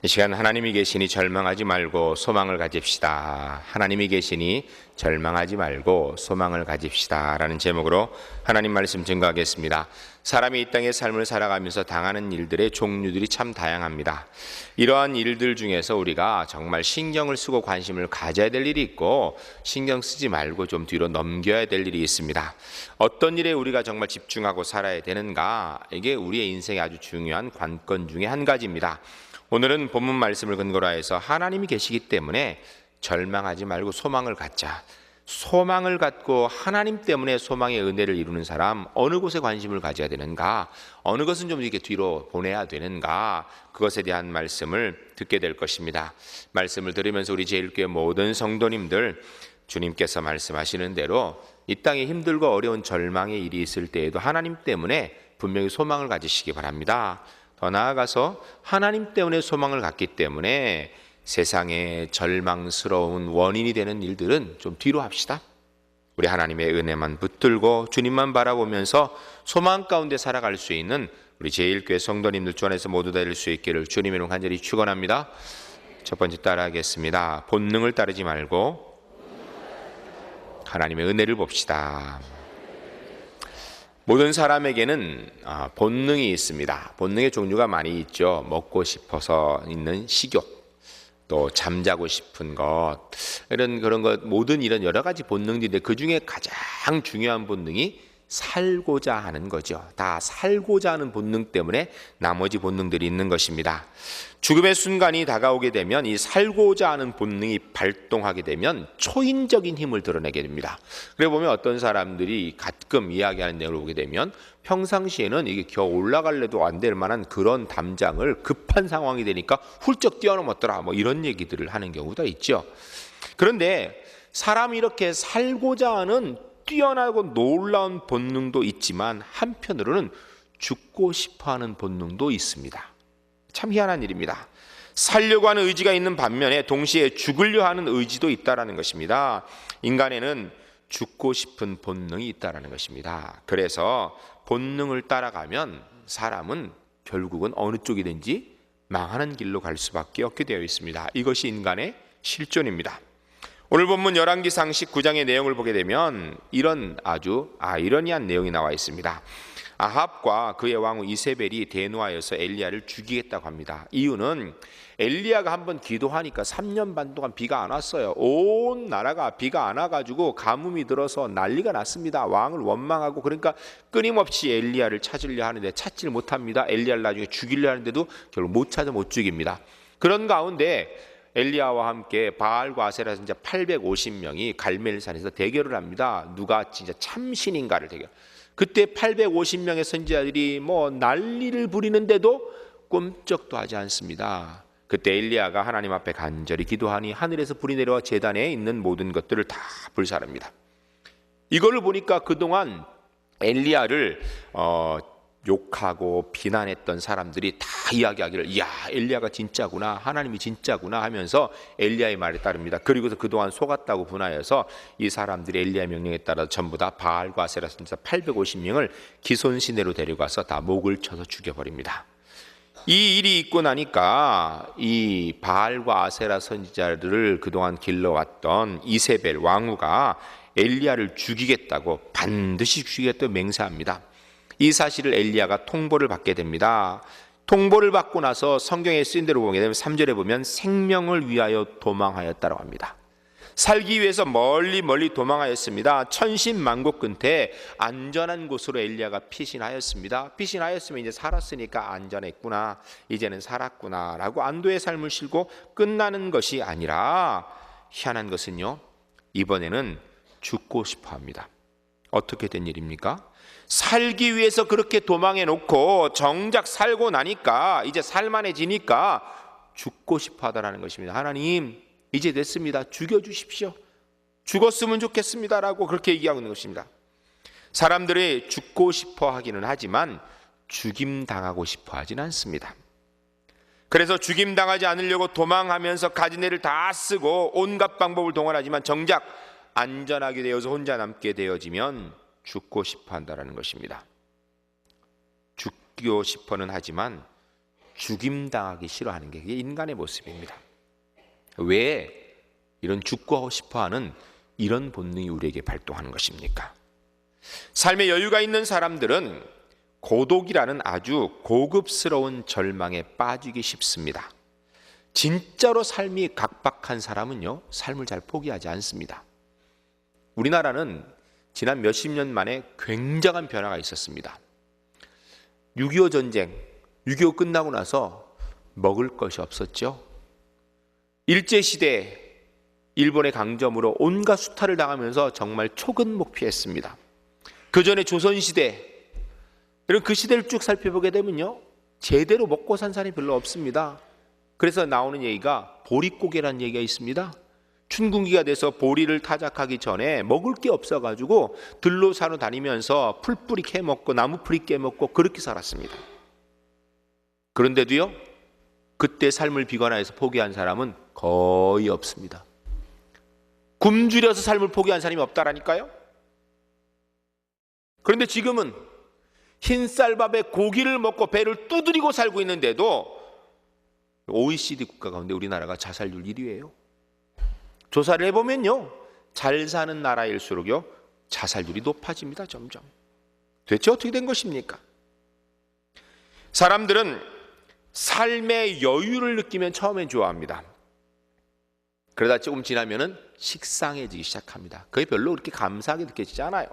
이 시간 하나님이 계시니 절망하지 말고 소망을 가집시다. 하나님이 계시니 절망하지 말고 소망을 가집시다 라는 제목으로 하나님 말씀 증거하겠습니다. 사람이 이 땅의 삶을 살아가면서 당하는 일들의 종류들이 참 다양합니다. 이러한 일들 중에서 우리가 정말 신경을 쓰고 관심을 가져야 될 일이 있고, 신경 쓰지 말고 좀 뒤로 넘겨야 될 일이 있습니다. 어떤 일에 우리가 정말 집중하고 살아야 되는가, 이게 우리의 인생의 아주 중요한 관건 중에 한 가지입니다. 오늘은 본문 말씀을 근거로 해서 하나님이 계시기 때문에 절망하지 말고 소망을 갖자. 소망을 갖고 하나님 때문에 소망의 은혜를 이루는 사람, 어느 곳에 관심을 가져야 되는가, 어느 것은 좀 이렇게 뒤로 보내야 되는가, 그것에 대한 말씀을 듣게 될 것입니다. 말씀을 들으면서 우리 제1교회 모든 성도님들, 주님께서 말씀하시는 대로 이 땅에 힘들고 어려운 절망의 일이 있을 때에도 하나님 때문에 분명히 소망을 가지시기 바랍니다. 더 나아가서 하나님 때문에 소망을 갖기 때문에 세상에 절망스러운 원인이 되는 일들은 좀 뒤로 합시다. 우리 하나님의 은혜만 붙들고 주님만 바라보면서 소망 가운데 살아갈 수 있는 우리 제1교회 성도님들 주 안에서 모두 될 수 있기를 주님의 이름 간절히 축원합니다. 첫 번째 따라하겠습니다. 본능을 따르지 말고 하나님의 은혜를 봅시다. 모든 사람에게는 본능이 있습니다. 본능의 종류가 많이 있죠. 먹고 싶어서 있는 식욕, 또 잠자고 싶은 것, 그런 것, 모든 이런 여러 가지 본능들인데 그 중에 가장 중요한 본능이 살고자 하는 거죠. 다 살고자 하는 본능 때문에 나머지 본능들이 있는 것입니다. 죽음의 순간이 다가오게 되면 이 살고자 하는 본능이 발동하게 되면 초인적인 힘을 드러내게 됩니다. 그래 보면 어떤 사람들이 가끔 이야기하는 내용을 보게 되면 평상시에는 이게 겨우 올라갈래도 안 될 만한 그런 담장을 급한 상황이 되니까 훌쩍 뛰어넘었더라, 뭐 이런 얘기들을 하는 경우도 있죠. 그런데 사람이 이렇게 살고자 하는 뛰어나고 놀라운 본능도 있지만 한편으로는 죽고 싶어하는 본능도 있습니다. 참 희한한 일입니다. 살려고 하는 의지가 있는 반면에 동시에 죽으려 하는 의지도 있다라는 것입니다. 인간에는 죽고 싶은 본능이 있다라는 것입니다. 그래서 본능을 따라가면 사람은 결국은 어느 쪽이든지 망하는 길로 갈 수밖에 없게 되어 있습니다. 이것이 인간의 실존입니다. 오늘 본문 열왕기상 19장의 내용을 보게 되면 이런 아주 아이러니한 내용이 나와 있습니다. 아합과 그의 왕후 이세벨이 대노하여서 엘리야를 죽이겠다고 합니다. 이유는 엘리야가 한번 기도하니까 3년 반 동안 비가 안 왔어요. 온 나라가 비가 안 와가지고 가뭄이 들어서 난리가 났습니다. 왕을 원망하고, 그러니까 끊임없이 엘리야를 찾으려 하는데 찾질 못합니다. 엘리야를 나중에 죽이려 하는데도 결국 못 찾아 못 죽입니다. 그런 가운데 엘리야와 함께 바알과 아세라 선지자 850명이 갈멜산에서 대결을 합니다. 누가 진짜 참신인가를 대결. 그때 850명의 선지자들이 뭐 난리를 부리는데도 꼼짝도 하지 않습니다. 그때 엘리야가 하나님 앞에 간절히 기도하니 하늘에서 불이 내려와 제단에 있는 모든 것들을 다 불사릅니다. 이거를 보니까 그동안 엘리야를 욕하고 비난했던 사람들이 다 이야기하기를, 이야, 엘리야가 진짜구나, 하나님이 진짜구나 하면서 엘리야의 말에 따릅니다. 그리고서 그동안 속았다고 분하여서 이 사람들이 엘리야 명령에 따라 전부 다 바알과 아세라 선지자 850명을 기손시내로 데려가서 다 목을 쳐서 죽여버립니다. 이 일이 있고 나니까 이 바알과 아세라 선지자들을 그동안 길러왔던 이세벨 왕후가 엘리야를 죽이겠다고, 반드시 죽이겠다고 맹세합니다. 이 사실을 엘리야가 통보를 받게 됩니다. 통보를 받고 나서 성경에 쓰인 대로 보게 되면 3절에 보면 생명을 위하여 도망하였다고 합니다. 살기 위해서 멀리 도망하였습니다. 천신만고 끝에 안전한 곳으로 엘리야가 피신하였습니다. 피신하였으면 이제 살았으니까 안전했구나, 이제는 살았구나 라고 안도의 삶을 쉬고 끝나는 것이 아니라, 희한한 것은요, 이번에는 죽고 싶어 합니다. 어떻게 된 일입니까? 살기 위해서 그렇게 도망해 놓고 정작 살고 나니까, 이제 살만해지니까 죽고 싶어 하다라는 것입니다. 하나님, 이제 됐습니다. 죽여주십시오. 죽었으면 좋겠습니다라고 그렇게 얘기하고 있는 것입니다. 사람들이 죽고 싶어 하기는 하지만 죽임 당하고 싶어 하진 않습니다. 그래서 죽임 당하지 않으려고 도망하면서 가진 애를 다 쓰고 온갖 방법을 동원하지만 정작 안전하게 되어서 혼자 남게 되어지면 죽고 싶어 한다는 것입니다. 죽고 싶어는 하지만 죽임당하기 싫어하는 게 그게 인간의 모습입니다. 왜 이런 죽고 싶어하는 이런 본능이 우리에게 발동하는 것입니까? 삶의 여유가 있는 사람들은 고독이라는 아주 고급스러운 절망에 빠지기 쉽습니다. 진짜로 삶이 각박한 사람은요, 삶을 잘 포기하지 않습니다. 우리나라는 지난 몇십 년 만에 굉장한 변화가 있었습니다. 6.25 전쟁, 6.25 끝나고 나서 먹을 것이 없었죠. 일제시대 일본의 강점으로 온갖 수탈을 당하면서 정말 초근목피했습니다. 그 전에 조선시대, 이런 그 시대를 쭉 살펴보게 되면요, 제대로 먹고 산 사람이 별로 없습니다. 그래서 나오는 얘기가 보릿고개라는 얘기가 있습니다. 춘궁기가 돼서 보리를 타작하기 전에 먹을 게 없어가지고 들로 산으로 다니면서 풀뿌리 캐먹고 나무뿌리 깨먹고 그렇게 살았습니다. 그런데도요, 그때 삶을 비관해서 포기한 사람은 거의 없습니다. 굶주려서 삶을 포기한 사람이 없다라니까요. 그런데 지금은 흰쌀밥에 고기를 먹고 배를 두드리고 살고 있는데도 OECD 국가 가운데 우리나라가 자살률 1위예요. 조사를 해보면요, 잘 사는 나라일수록요 자살률이 높아집니다. 점점. 대체 어떻게 된 것입니까? 사람들은 삶의 여유를 느끼면 처음엔 좋아합니다. 그러다 조금 지나면은 식상해지기 시작합니다. 그게 별로 그렇게 감사하게 느껴지지 않아요.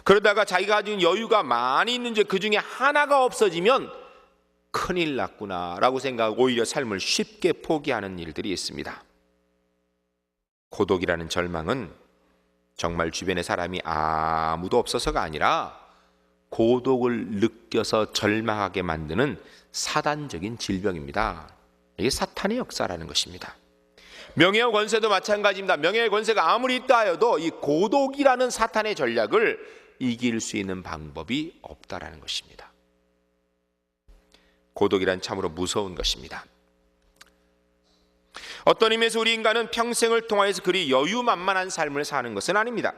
그러다가 자기가 가진 여유가 많이 있는지 그 중에 하나가 없어지면 큰일 났구나라고 생각하고 오히려 삶을 쉽게 포기하는 일들이 있습니다. 고독이라는 절망은 정말 주변에 사람이 아무도 없어서가 아니라 고독을 느껴서 절망하게 만드는 사단적인 질병입니다. 이게 사탄의 역사라는 것입니다. 명예와 권세도 마찬가지입니다. 명예와 권세가 아무리 있다 하여도 이 고독이라는 사탄의 전략을 이길 수 있는 방법이 없다라는 것입니다. 고독이란 참으로 무서운 것입니다. 어떤 의미에서 우리 인간은 평생을 통하여서 그리 여유만만한 삶을 사는 것은 아닙니다.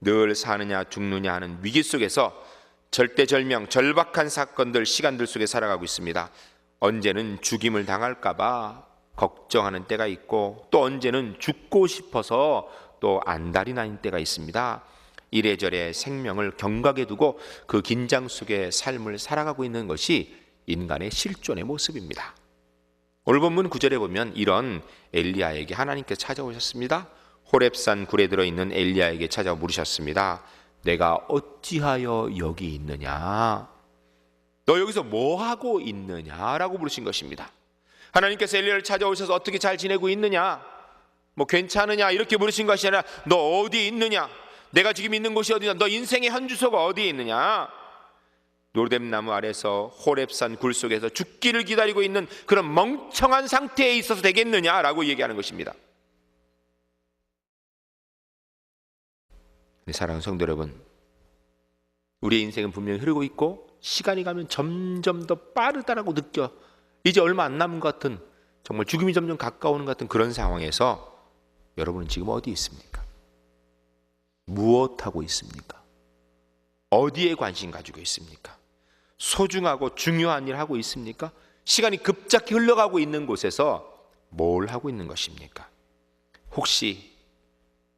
늘 사느냐 죽느냐 하는 위기 속에서 절대절명, 절박한 사건들, 시간들 속에 살아가고 있습니다. 언제는 죽임을 당할까 봐 걱정하는 때가 있고 또 언제는 죽고 싶어서 또 안달이 나는 때가 있습니다. 이래저래 생명을 경각에 두고 그 긴장 속에 삶을 살아가고 있는 것이 인간의 실존의 모습입니다. 오늘 본문 9절에 보면 이런 엘리야에게 하나님께서 찾아오셨습니다. 호렙산 굴에 들어있는 엘리야에게 찾아와 물으셨습니다. 내가 어찌하여 여기 있느냐? 너 여기서 뭐하고 있느냐라고 물으신 것입니다. 하나님께서 엘리야를 찾아오셔서 어떻게 잘 지내고 있느냐, 뭐 괜찮으냐 이렇게 물으신 것이 아니라 너 어디 있느냐, 내가 지금 있는 곳이 어디냐, 너 인생의 현 주소가 어디에 있느냐. 노르뎀나무 아래서 호렙산 굴 속에서 죽기를 기다리고 있는 그런 멍청한 상태에 있어서 되겠느냐라고 얘기하는 것입니다. 사랑하는 성도 여러분, 우리의 인생은 분명히 흐르고 있고 시간이 가면 점점 더 빠르다라고 느껴 이제 얼마 안 남은 것 같은, 정말 죽음이 점점 가까우는 것 같은 그런 상황에서 여러분은 지금 어디 있습니까? 무엇하고 있습니까? 어디에 관심 가지고 있습니까? 소중하고 중요한 일 하고 있습니까? 시간이 급작히 흘러가고 있는 곳에서 뭘 하고 있는 것입니까? 혹시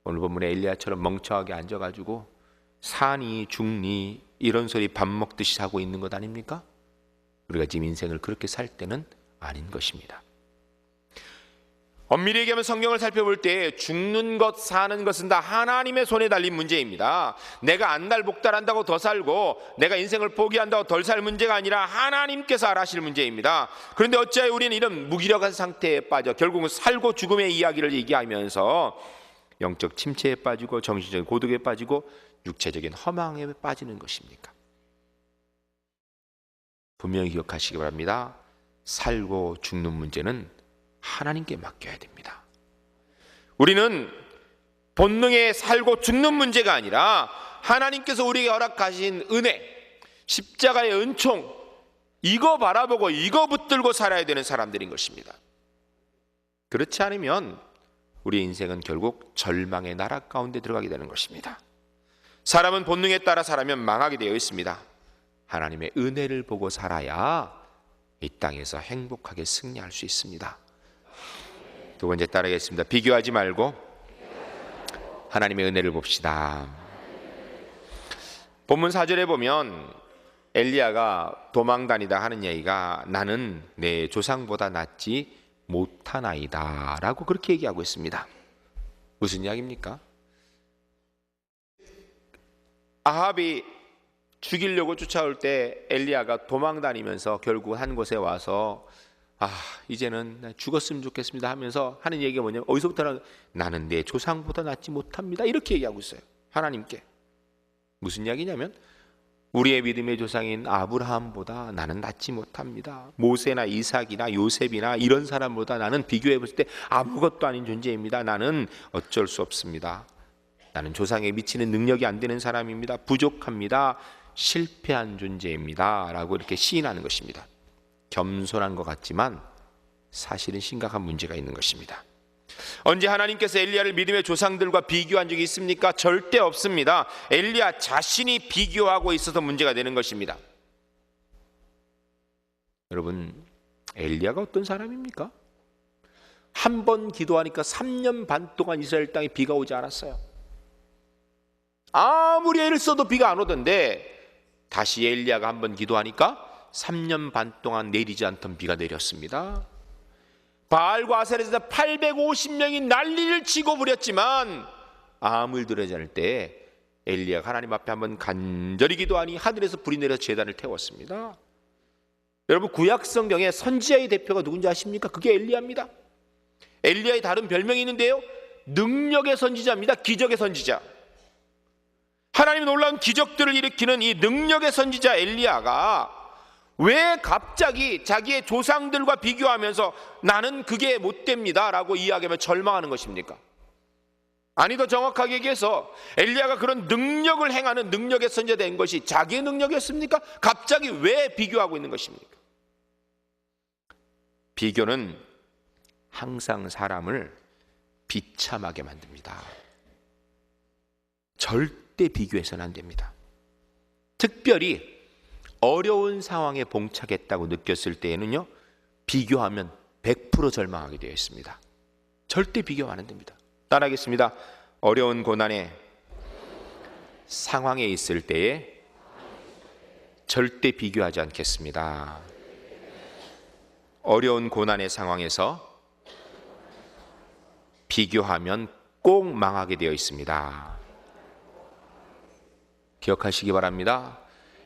오늘 본문의 엘리야처럼 멍청하게 앉아가지고 사니 죽니 이런 소리 밥 먹듯이 하고 있는 것 아닙니까? 우리가 지금 인생을 그렇게 살 때는 아닌 것입니다. 엄밀히 얘기하면 성경을 살펴볼 때 죽는 것 사는 것은 다 하나님의 손에 달린 문제입니다. 내가 안달복달한다고 더 살고 내가 인생을 포기한다고 덜 살 문제가 아니라 하나님께서 알아실 문제입니다. 그런데 어찌하여 우리는 이런 무기력한 상태에 빠져 결국은 살고 죽음의 이야기를 얘기하면서 영적 침체에 빠지고 정신적인 고독에 빠지고 육체적인 허망에 빠지는 것입니까? 분명히 기억하시기 바랍니다. 살고 죽는 문제는 하나님께 맡겨야 됩니다. 우리는 본능에 살고 죽는 문제가 아니라 하나님께서 우리에게 허락하신 은혜, 십자가의 은총, 이거 바라보고 이거 붙들고 살아야 되는 사람들인 것입니다. 그렇지 않으면 우리 인생은 결국 절망의 나라 가운데 들어가게 되는 것입니다. 사람은 본능에 따라 살아면 망하게 되어 있습니다. 하나님의 은혜를 보고 살아야 이 땅에서 행복하게 승리할 수 있습니다. 두 번째 따르겠습니다. 비교하지 말고 하나님의 은혜를 봅시다. 본문 4절에 보면 엘리야가 도망다니다 하는 얘기가 나는 내 조상보다 낫지 못하나이다 라고 그렇게 얘기하고 있습니다. 무슨 이야기입니까? 아합이 죽이려고 쫓아올 때 엘리야가 도망다니면서 결국 한 곳에 와서 이제는 죽었으면 좋겠습니다 하면서 하는 얘기가 뭐냐면 어디서부터 나는 내 조상보다 낫지 못합니다 이렇게 얘기하고 있어요. 하나님께. 무슨 이야기냐면 우리의 믿음의 조상인 아브라함보다 나는 낫지 못합니다. 모세나 이삭이나 요셉이나 이런 사람보다 나는 비교해 봤을 때 아무것도 아닌 존재입니다. 나는 어쩔 수 없습니다. 나는 조상에 미치는 능력이 안 되는 사람입니다. 부족합니다. 실패한 존재입니다 라고 이렇게 시인하는 것입니다. 겸손한 것 같지만 사실은 심각한 문제가 있는 것입니다. 언제 하나님께서 엘리야를 믿음의 조상들과 비교한 적이 있습니까? 절대 없습니다. 엘리야 자신이 비교하고 있어서 문제가 되는 것입니다. 여러분, 엘리야가 어떤 사람입니까? 한 번 기도하니까 3년 반 동안 이스라엘 땅에 비가 오지 않았어요. 아무리 애를 써도 비가 안 오던데 다시 엘리야가 한 번 기도하니까 3년 반 동안 내리지 않던 비가 내렸습니다. 바알과 아세라에서 850명이 난리를 치고 부렸지만 아무 일도 되지 않을 때 엘리야가 하나님 앞에 한번 간절히 기도하니 하늘에서 불이 내려서 제단을 태웠습니다. 여러분, 구약 성경의 선지자의 대표가 누군지 아십니까? 그게 엘리야입니다. 엘리야의 다른 별명이 있는데요, 능력의 선지자입니다. 기적의 선지자. 하나님의 놀라운 기적들을 일으키는 이 능력의 선지자 엘리야가 왜 갑자기 자기의 조상들과 비교하면서 나는 그게 못됩니다 라고 이야기하며 절망하는 것입니까? 아니, 더 정확하게 얘기해서 엘리야가 그런 능력을 행하는 능력의 선지자 된 것이 자기의 능력이었습니까? 갑자기 왜 비교하고 있는 것입니까? 비교는 항상 사람을 비참하게 만듭니다. 절대 비교해서는 안 됩니다. 특별히 어려운 상황에 봉착했다고 느꼈을 때에는요, 비교하면 100% 절망하게 되어 있습니다. 절대 비교하면 안 됩니다. 따라하겠습니다. 어려운 고난의 상황에 있을 때에 절대 비교하지 않겠습니다. 어려운 고난의 상황에서 비교하면 꼭 망하게 되어 있습니다. 기억하시기 바랍니다.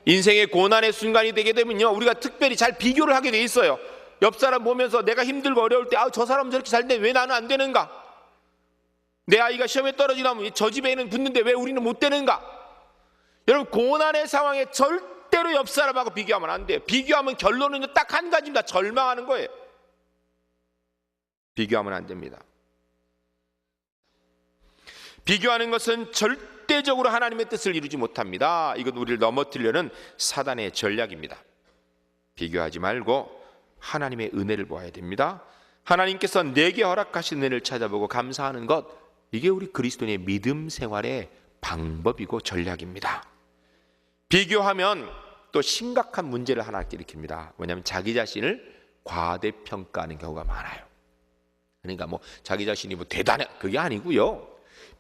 인생의 고난의 순간이 되게 되면요, 우리가 특별히 잘 비교를 하게 돼 있어요. 옆 사람 보면서 내가 힘들고 어려울 때 저 사람은 저렇게 잘 되는데 왜 나는 안 되는가? 내 아이가 시험에 떨어지면 저 집에 애는 붙는데 왜 우리는 못 되는가? 여러분, 고난의 상황에 절대로 옆 사람하고 비교하면 안 돼요. 비교하면 결론은 딱 한 가지입니다. 절망하는 거예요. 비교하면 안 됩니다. 비교하는 것은 절대적으로 하나님의 뜻을 이루지 못합니다. 이건 우리를 넘어뜨리려는 사단의 전략입니다. 비교하지 말고 하나님의 은혜를 보아야 됩니다. 하나님께서 내게 허락하신 은혜를 찾아보고 감사하는 것, 이게 우리 그리스도인의 믿음 생활의 방법이고 전략입니다. 비교하면 또 심각한 문제를 하나 일으킵니다. 왜냐하면 자기 자신을 과대평가하는 경우가 많아요. 그러니까 자기 자신이 대단해, 그게 아니고요.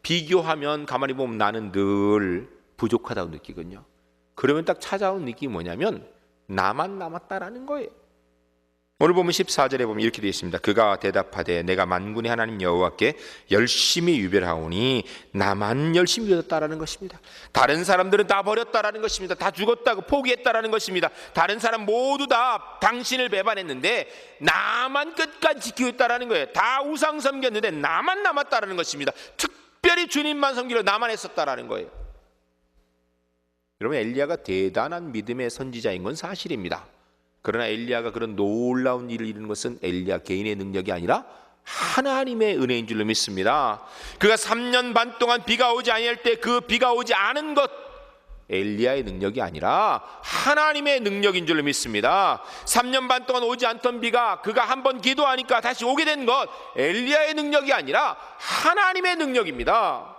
비교하면 가만히 보면 나는 늘 부족하다고 느끼거든요. 그러면 딱 찾아온 느낌이 뭐냐면 나만 남았다라는 거예요. 오늘 보면 14절에 보면 이렇게 되어 있습니다. 그가 대답하되 내가 만군의 하나님 여호와께 열심히 유별하오니 나만 열심히 유별했다라는 것입니다. 다른 사람들은 다 버렸다라는 것입니다. 다 죽었다고 포기했다라는 것입니다. 다른 사람 모두 다 당신을 배반했는데 나만 끝까지 지키고 있다라는 거예요. 다 우상 섬겼는데 나만 남았다라는 것입니다. 특별히 주님만 섬기려 나만 했었다라는 거예요. 여러분, 엘리야가 대단한 믿음의 선지자인 건 사실입니다. 그러나 엘리야가 그런 놀라운 일을 이루는 것은 엘리야 개인의 능력이 아니라 하나님의 은혜인 줄로 믿습니다. 그가 3년 반 동안 비가 오지 아니할 때 그 비가 오지 않은 것, 엘리야의 능력이 아니라 하나님의 능력인 줄로 믿습니다. 3년 반 동안 오지 않던 비가 그가 한번 기도하니까 다시 오게 된 것, 엘리야의 능력이 아니라 하나님의 능력입니다.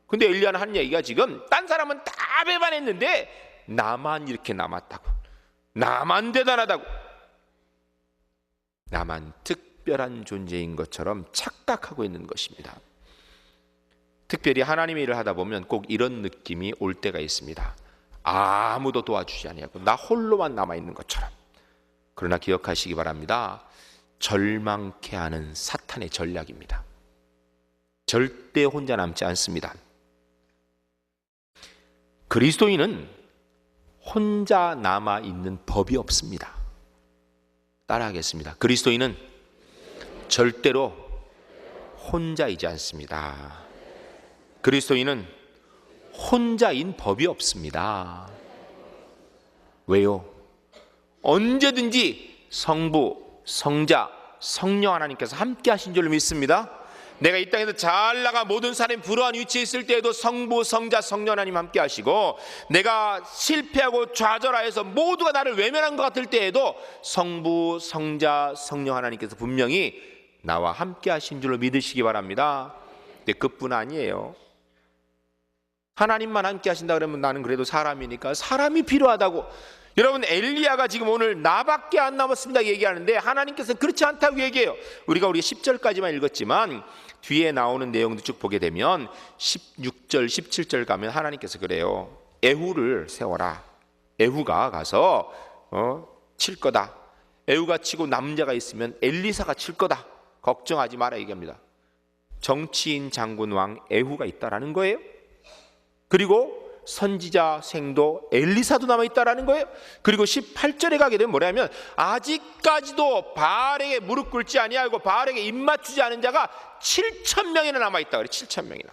근데 엘리야는 한 얘기가 지금 딴 사람은 다 배반했는데 나만 이렇게 남았다고, 나만 대단하다고. 나만 특별한 존재인 것처럼 착각하고 있는 것입니다. 특별히 하나님의 일을 하다 보면 꼭 이런 느낌이 올 때가 있습니다. 아무도 도와주지 아니하고 나 홀로만 남아있는 것처럼. 그러나 기억하시기 바랍니다. 절망케 하는 사탄의 전략입니다. 절대 혼자 남지 않습니다. 그리스도인은 혼자 남아있는 법이 없습니다. 따라하겠습니다. 그리스도인은 절대로 혼자이지 않습니다. 그리스도인은 혼자인 법이 없습니다. 왜요? 언제든지 성부, 성자, 성령 하나님께서 함께 하신 줄로 믿습니다. 내가 이 땅에서 잘 나가 모든 사람이 불우한 위치에 있을 때에도 성부, 성자, 성령 하나님 함께 하시고, 내가 실패하고 좌절하여서 모두가 나를 외면한 것 같을 때에도 성부, 성자, 성령 하나님께서 분명히 나와 함께 하신 줄로 믿으시기 바랍니다. 근데 그뿐 아니에요. 하나님만 함께 하신다 그러면 나는 그래도 사람이니까 사람이 필요하다고. 여러분, 엘리야가 지금 오늘 나밖에 안 남았습니다 얘기하는데 하나님께서는 그렇지 않다고 얘기해요. 우리가 10절까지만 읽었지만 뒤에 나오는 내용도 쭉 보게 되면 16절, 17절 가면 하나님께서 그래요. 에후를 세워라. 에후가 가서 칠 거다. 에후가 치고 남자가 있으면 엘리사가 칠 거다. 걱정하지 마라 얘기합니다. 정치인 장군 왕 에후가 있다라는 거예요. 그리고 선지자 생도 엘리사도 남아있다라는 거예요. 그리고 18절에 가게 되면 뭐냐면 아직까지도 바알에게 무릎 꿇지 아니하고 바알에게 입 맞추지 않은 자가 7,000명이나 남아있다 그래. 7,000명이나.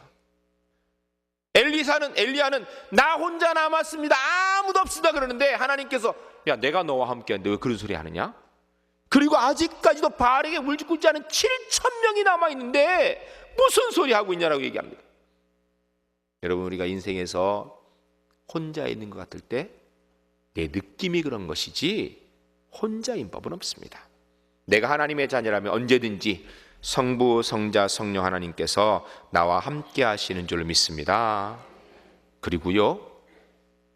엘리야는 나 혼자 남았습니다, 아무도 없습니다 그러는데 하나님께서 야, 내가 너와 함께하는데 왜 그런 소리 하느냐? 그리고 아직까지도 바알에게 무릎 꿇지 않은 7,000명이 남아있는데 무슨 소리 하고 있냐라고 얘기합니다. 여러분, 우리가 인생에서 혼자 있는 것 같을 때 내 느낌이 그런 것이지 혼자인 법은 없습니다. 내가 하나님의 자녀라면 언제든지 성부, 성자, 성령 하나님께서 나와 함께 하시는 줄 믿습니다. 그리고요,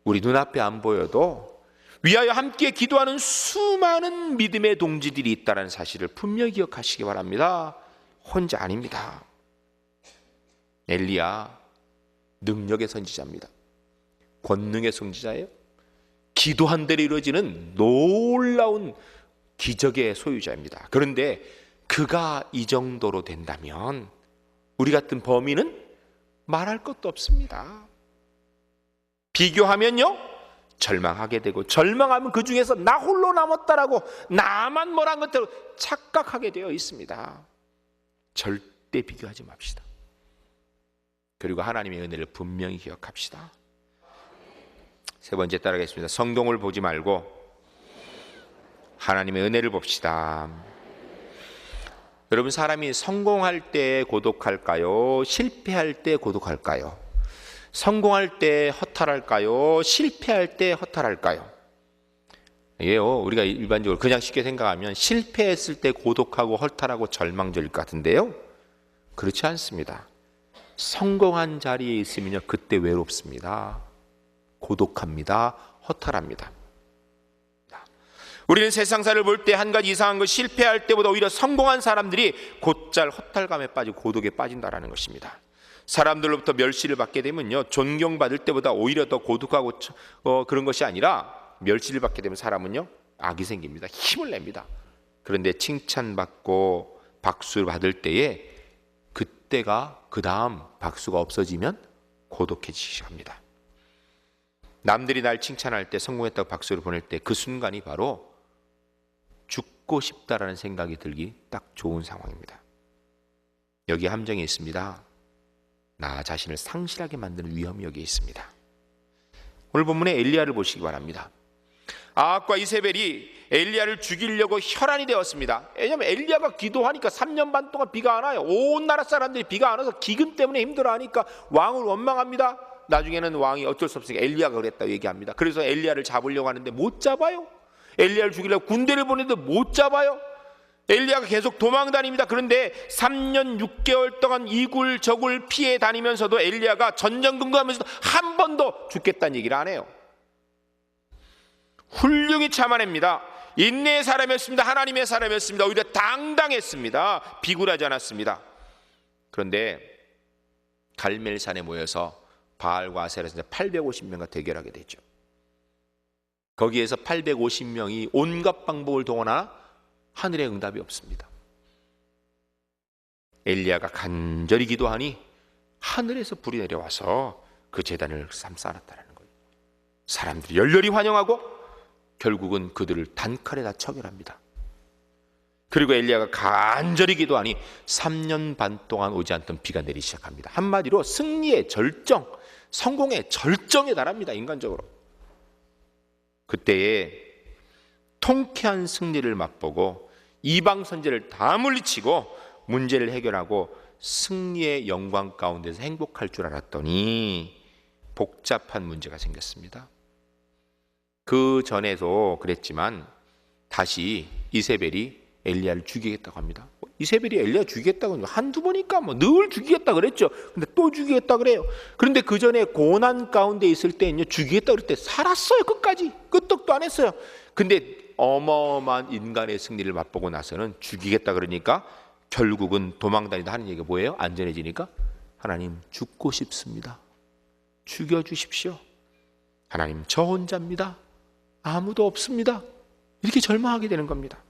우리 눈앞에 안 보여도 위하여 함께 기도하는 수많은 믿음의 동지들이 있다는 사실을 분명히 기억하시기 바랍니다. 혼자 아닙니다. 엘리야 능력의 선지자입니다. 권능의 선지자예요. 기도한 대로 이루어지는 놀라운 기적의 소유자입니다. 그런데 그가 이 정도로 된다면 우리 같은 범인은 말할 것도 없습니다. 비교하면요, 절망하게 되고, 절망하면 그 중에서 나 홀로 남았다라고 나만 뭐란 것대로 착각하게 되어 있습니다. 절대 비교하지 맙시다. 그리고 하나님의 은혜를 분명히 기억합시다. 세 번째 따라가겠습니다. 성공을 보지 말고 하나님의 은혜를 봅시다. 여러분, 사람이 성공할 때 고독할까요? 실패할 때 고독할까요? 성공할 때 허탈할까요? 실패할 때 허탈할까요? 예요, 우리가 일반적으로 그냥 쉽게 생각하면 실패했을 때 고독하고 허탈하고 절망적일 것 같은데요, 그렇지 않습니다. 성공한 자리에 있으면요, 그때 외롭습니다. 고독합니다. 허탈합니다. 우리는 세상사를 볼 때 한 가지 이상한 것, 실패할 때보다 오히려 성공한 사람들이 곧잘 허탈감에 빠지고 고독에 빠진다라는 것입니다. 사람들로부터 멸시를 받게 되면요, 존경받을 때보다 오히려 더 고독하고 그런 것이 아니라 멸시를 받게 되면 사람은요, 악이 생깁니다. 힘을 냅니다. 그런데 칭찬받고 박수를 받을 때에 그때가 그 다음 박수가 없어지면 고독해지기 시작합니다. 남들이 날 칭찬할 때, 성공했다고 박수를 보낼 때 그 순간이 바로 죽고 싶다라는 생각이 들기 딱 좋은 상황입니다. 여기에 함정이 있습니다. 나 자신을 상실하게 만드는 위험이 여기에 있습니다. 오늘 본문의 엘리야를 보시기 바랍니다. 아합과 이세벨이 엘리야를 죽이려고 혈안이 되었습니다. 왜냐하면 엘리야가 기도하니까 3년 반 동안 비가 안 와요. 온 나라 사람들이 비가 안 와서 기근 때문에 힘들어하니까 왕을 원망합니다. 나중에는 왕이 어쩔 수 없으니까 엘리야가 그랬다고 얘기합니다. 그래서 엘리야를 잡으려고 하는데 못 잡아요. 엘리야를 죽이려고 군대를 보내도 못 잡아요. 엘리야가 계속 도망다닙니다. 그런데 3년 6개월 동안 이굴 저굴 피해 다니면서도 엘리야가 전전긍긍하면서도 한 번도 죽겠다는 얘기를 안 해요. 훌륭히 참아냅니다. 인내의 사람이었습니다. 하나님의 사람이었습니다. 오히려 당당했습니다. 비굴하지 않았습니다. 그런데 갈멜산에 모여서 바알과 아세라에서 850명과 대결하게 되죠. 거기에서 850명이 온갖 방법을 동원하나 하늘의 응답이 없습니다. 엘리야가 간절히 기도하니 하늘에서 불이 내려와서 그 제단을 삶아놨다는 거예요. 사람들이 열렬히 환영하고 결국은 그들을 단칼에 다 처결합니다. 그리고 엘리야가 간절히 기도하니 3년 반 동안 오지 않던 비가 내리기 시작합니다. 한마디로 승리의 절정, 성공의 절정에 달합니다. 인간적으로. 그때에 통쾌한 승리를 맛보고 이방 선지를 다 물리치고 문제를 해결하고 승리의 영광 가운데서 행복할 줄 알았더니 복잡한 문제가 생겼습니다. 그 전에도 그랬지만 다시 이세벨이 엘리야를 죽이겠다고 합니다. 이세벨이 엘리야 죽이겠다고 한두 번이니까 늘 죽이겠다 그랬죠. 근데 또 죽이겠다 그래요. 그런데 그 전에 고난 가운데 있을 때는요, 죽이겠다 그럴 때 살았어요. 끝까지 끄떡도 안 했어요. 근데 어마어마한 인간의 승리를 맛보고 나서는 죽이겠다 그러니까 결국은 도망다니다 하는 얘기가 뭐예요? 안전해지니까 하나님 죽고 싶습니다. 죽여주십시오. 하나님 저 혼자입니다. 아무도 없습니다. 이렇게 절망하게 되는 겁니다.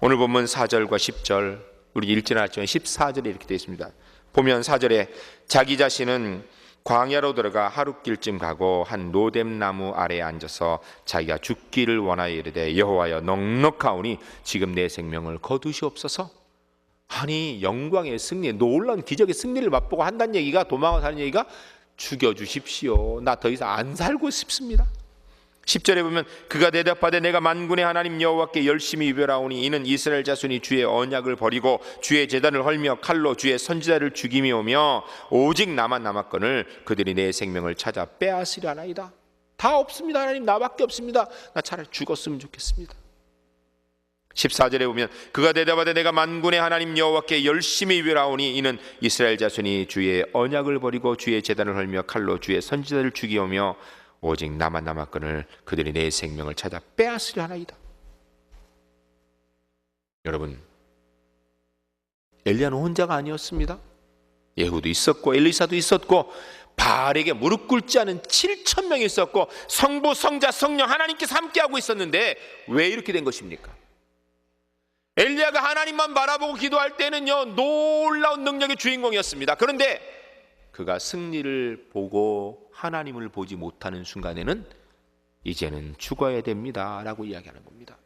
오늘 본문 4절과 10절, 우리 읽지는 않았지만 14절에 이렇게 되어 있습니다. 보면 4절에 자기 자신은 광야로 들어가 하룻길쯤 가고 한 노뎀나무 아래에 앉아서 자기가 죽기를 원하여 이르되 여호와여 넉넉하오니 지금 내 생명을 거두시옵소서. 아니 영광의 승리, 놀라운 기적의 승리를 맛보고 한다는 얘기가, 도망가서 하는 얘기가 죽여주십시오. 나 더 이상 안 살고 싶습니다. 10절에 보면 그가 대답하되 내가 만군의 하나님 여호와께 열심히 유별하오니 이는 이스라엘 자손이 주의 언약을 버리고 주의 제단을 헐며 칼로 주의 선지자를 죽임이 오며 오직 나만 남았거늘 그들이 내 생명을 찾아 빼앗으려 하나이다. 다 없습니다. 하나님 나밖에 없습니다. 나 차라리 죽었으면 좋겠습니다. 14절에 보면 그가 대답하되 내가 만군의 하나님 여호와께 열심히 유별하오니 이는 이스라엘 자손이 주의 언약을 버리고 주의 제단을 헐며 칼로 주의 선지자를 죽이오며 오직 나만 남았거늘 그들이 내 생명을 찾아 빼앗으려 하나이다. 여러분, 엘리야는 혼자가 아니었습니다. 예후도 있었고 엘리사도 있었고 바알에게 무릎 꿇지 않은 7,000명이 있었고 성부, 성자, 성령 하나님께서 함께하고 있었는데 왜 이렇게 된 것입니까? 엘리야가 하나님만 바라보고 기도할 때는요 놀라운 능력의 주인공이었습니다. 그런데 그가 승리를 보고 하나님을 보지 못하는 순간에는 이제는 죽어야 됩니다 라고 이야기하는 겁니다.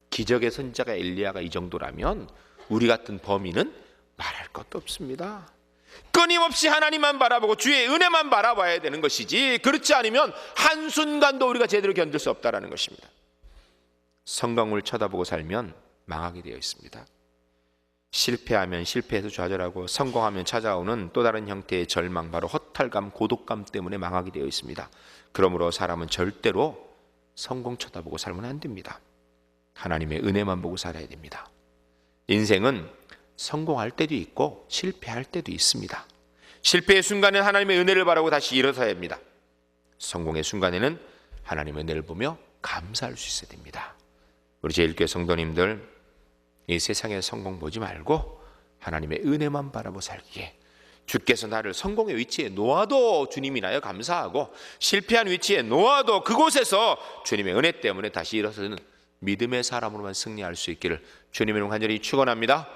기적의 선지자가 엘리야가 이 정도라면 우리 같은 범인은 말할 것도 없습니다. 끊임없이 하나님만 바라보고 주의 은혜만 바라봐야 되는 것이지, 그렇지 않으면 한순간도 우리가 제대로 견딜 수 없다는 것입니다. 성경을 쳐다보고 살면 망하게 되어 있습니다. 실패하면 실패해서 좌절하고 성공하면 찾아오는 또 다른 형태의 절망, 바로 허탈감, 고독감 때문에 망하게 되어 있습니다. 그러므로 사람은 절대로 성공 쳐다보고 살면 안 됩니다. 하나님의 은혜만 보고 살아야 됩니다. 인생은 성공할 때도 있고 실패할 때도 있습니다. 실패의 순간에는 하나님의 은혜를 바라고 다시 일어서야 합니다. 성공의 순간에는 하나님의 은혜를 보며 감사할 수 있어야 됩니다. 우리 제1교회 성도님들, 이 세상의 성공 보지 말고 하나님의 은혜만 바라보고 살기에, 주께서 나를 성공의 위치에 놓아도 주님이 나여 감사하고 실패한 위치에 놓아도 그곳에서 주님의 은혜 때문에 다시 일어서는 믿음의 사람으로만 승리할 수 있기를 주님의 이름으로 간절히 축원합니다.